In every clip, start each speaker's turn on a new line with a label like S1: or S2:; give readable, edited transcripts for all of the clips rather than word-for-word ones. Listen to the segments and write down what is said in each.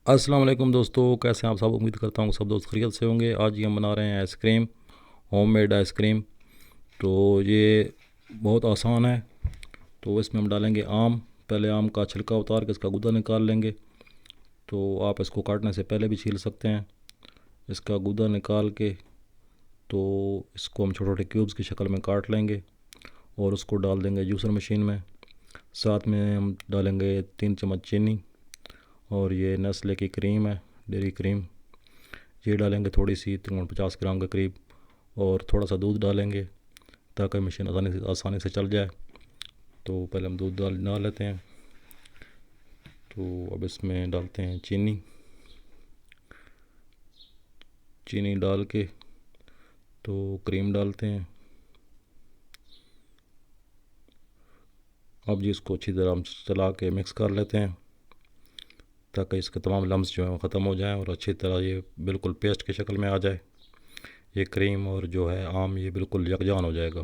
S1: अस्सलाम वालेकुम दोस्तों, कैसे हैं आप सब। उम्मीद करता हूँ सब दोस्त खैरियत से होंगे। आज ये हम बना रहे हैं आइसक्रीम, होममेड आइसक्रीम। तो ये बहुत आसान है। तो इसमें हम डालेंगे आम। पहले आम का छिलका उतार के इसका गूदा निकाल लेंगे। तो आप इसको काटने से पहले भी छील सकते हैं। इसका गूदा निकाल के तो इसको हम छोटे छोटे क्यूब्स की शक्ल में काट लेंगे और उसको डाल देंगे जूसर मशीन में। साथ में हम डालेंगे 3 चम्मच चीनी और ये नेस्ले की क्रीम है, डेयरी क्रीम। ये डालेंगे थोड़ी सी, तकरीबन 50 ग्राम के करीब। और थोड़ा सा दूध डालेंगे ताकि मशीन आसानी से चल जाए। तो पहले हम दूध डाल लेते हैं। तो अब इसमें डालते हैं चीनी। चीनी डाल के तो क्रीम डालते हैं। अब जी इसको अच्छी तरह हम चला के मिक्स कर लेते हैं ताकि इसके तमाम लम्स जो हैं वो ख़त्म हो जाएं और अच्छी तरह ये बिल्कुल पेस्ट की शक्ल में आ जाए। ये क्रीम और जो है आम ये बिल्कुल यकजान हो जाएगा।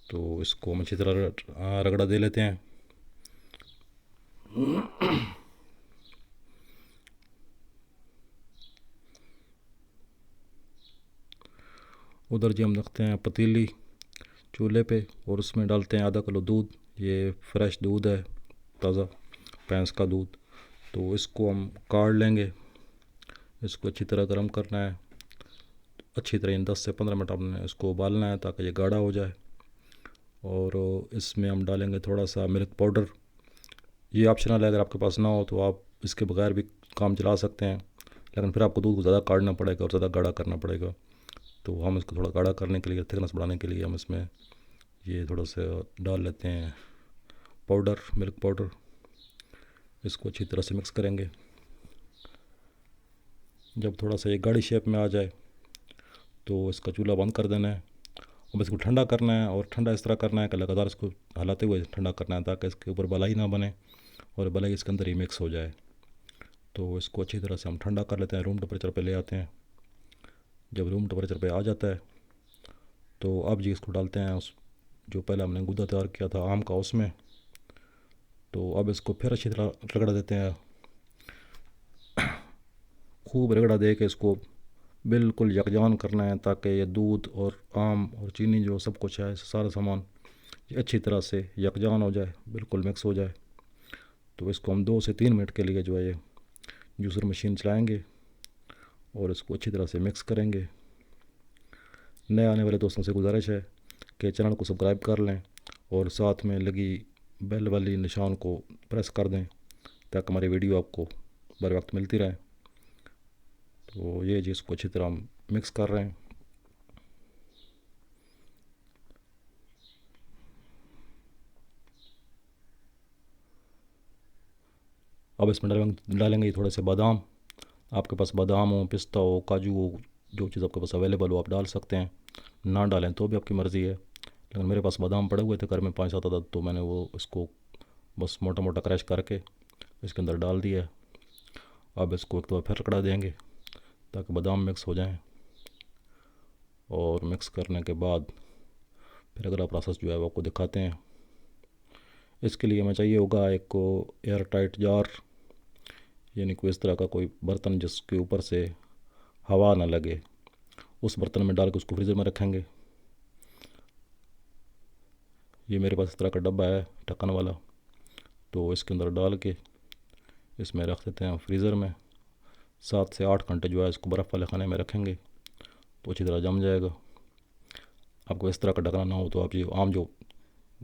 S1: तो इसको हम अच्छी तरह रगड़ा दे लेते हैं। उधर जी हम रखते हैं पतीली चूल्हे पे और उसमें डालते हैं आधा किलो दूध। ये फ्रेश दूध है, ताज़ा भैंस का दूध। तो इसको हम काढ़ लेंगे। इसको अच्छी तरह गर्म करना है। अच्छी तरह 10 से 15 मिनट हमने इसको उबालना है ताकि ये गाढ़ा हो जाए। और इसमें हम डालेंगे थोड़ा सा मिल्क पाउडर। ये ऑप्शनल है, अगर आपके पास ना हो तो आप इसके बगैर भी काम चला सकते हैं, लेकिन फिर आपको दूध को ज़्यादा काढ़ना पड़ेगा और ज़्यादा गाढ़ा करना पड़ेगा। तो हम इसको थोड़ा गाढ़ा करने के लिए, थिकनेस बढ़ाने के लिए हम इसमें ये थोड़ा सा डाल लेते हैं पाउडर, मिल्क पाउडर। इसको अच्छी तरह से मिक्स करेंगे। जब थोड़ा सा ये गाढ़ी शेप में आ जाए तो इसका चूल्हा बंद कर देना है। अब इसको ठंडा करना है और ठंडा इस तरह करना है कि लगातार इसको हिलाते हुए ठंडा करना है ताकि इसके ऊपर बलाई ना बने और बलाई इसके अंदर ही मिक्स हो जाए। तो इसको अच्छी तरह से हम ठंडा कर लेते हैं, रूम टेम्परेचर पे ले आते हैं। जब रूम टेम्परेचर पे आ जाता है तो अब जी इसको डालते हैं उस जो पहले हमने गूदा तैयार किया था आम का उसमें। तो अब इसको फिर अच्छी तरह रगड़ा देते हैं। खूब रगड़ा दे के इसको बिल्कुल यकजान करना है ताकि ये दूध और आम और चीनी जो सब कुछ है सारा सामान ये अच्छी तरह से यकजान हो जाए, बिल्कुल मिक्स हो जाए। तो इसको हम 2 से 3 मिनट के लिए जो है ये जूसर मशीन चलाएँगे और इसको अच्छी तरह से मिक्स करेंगे। नए आने वाले दोस्तों से गुजारिश है कि चैनल को सब्सक्राइब कर लें और साथ में लगी बेल वाली निशान को प्रेस कर दें ताकि हमारी वीडियो आपको बर वक्त मिलती रहे। तो ये जी इसको अच्छी तरह हम मिक्स कर रहे हैं। अब इसमें डालेंगे थोड़े से बादाम। आपके पास बादाम हो, पिस्ता हो, काजू हो, जो चीज़ आपके पास अवेलेबल हो आप डाल सकते हैं। ना डालें तो भी आपकी मर्ज़ी है, लेकिन मेरे पास बादाम पड़े हुए थे घर में 5-7 अदद, तो मैंने वो इसको बस मोटा मोटा क्रश करके इसके अंदर डाल दिया। अब इसको एक दफ़ा फिर रगड़ा देंगे ताकि बादाम मिक्स हो जाएं। और मिक्स करने के बाद फिर अगला प्रोसेस जो है वो आपको दिखाते हैं। इसके लिए हमें चाहिए होगा एक को एयर टाइट जार, यानी कोई इस तरह का कोई बर्तन जिसके ऊपर से हवा ना लगे। उस बर्तन में डाल के उसको फ्रीज़र में रखेंगे। ये मेरे पास इस तरह का डब्बा है ढक्कन वाला। तो इसके अंदर डाल के इसमें रख देते हैं फ्रीज़र में। 7 से 8 घंटे जो है इसको बर्फ़ वाले खाने में रखेंगे तो अच्छी तरह जम जाएगा। आपको इस तरह का ढकना ना हो तो आप ये आम जो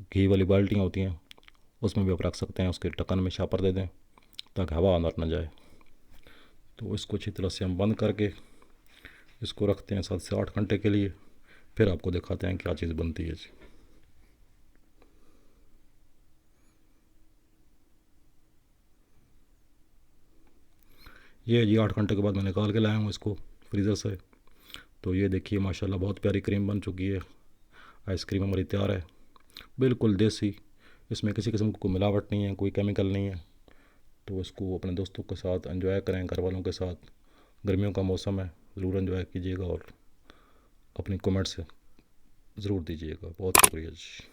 S1: घी वाली बाल्टियाँ होती हैं उसमें भी आप रख सकते हैं, उसके ढक्कन में शापर दे दें ताकि हवा अंदर ना जाए। तो इसको अच्छी तरह से हम बंद करके इसको रखते हैं 7 से 8 घंटे के लिए। फिर आपको दिखाते हैं क्या चीज़ बनती है जी। ये जी 8 घंटे के बाद मैं निकाल के लाया हूँ इसको फ्रीज़र से। तो ये देखिए माशाल्लाह बहुत प्यारी क्रीम बन चुकी है। आइसक्रीम हमारी तैयार है, बिल्कुल देसी। इसमें किसी किस्म की कोई मिलावट नहीं है, कोई केमिकल नहीं है। तो इसको अपने दोस्तों के साथ एंजॉय करें, घर वालों के साथ। गर्मियों का मौसम है, ज़रूर एंजॉय कीजिएगा और अपनी कमेंट्स ज़रूर दीजिएगा। बहुत शुक्रिया जी।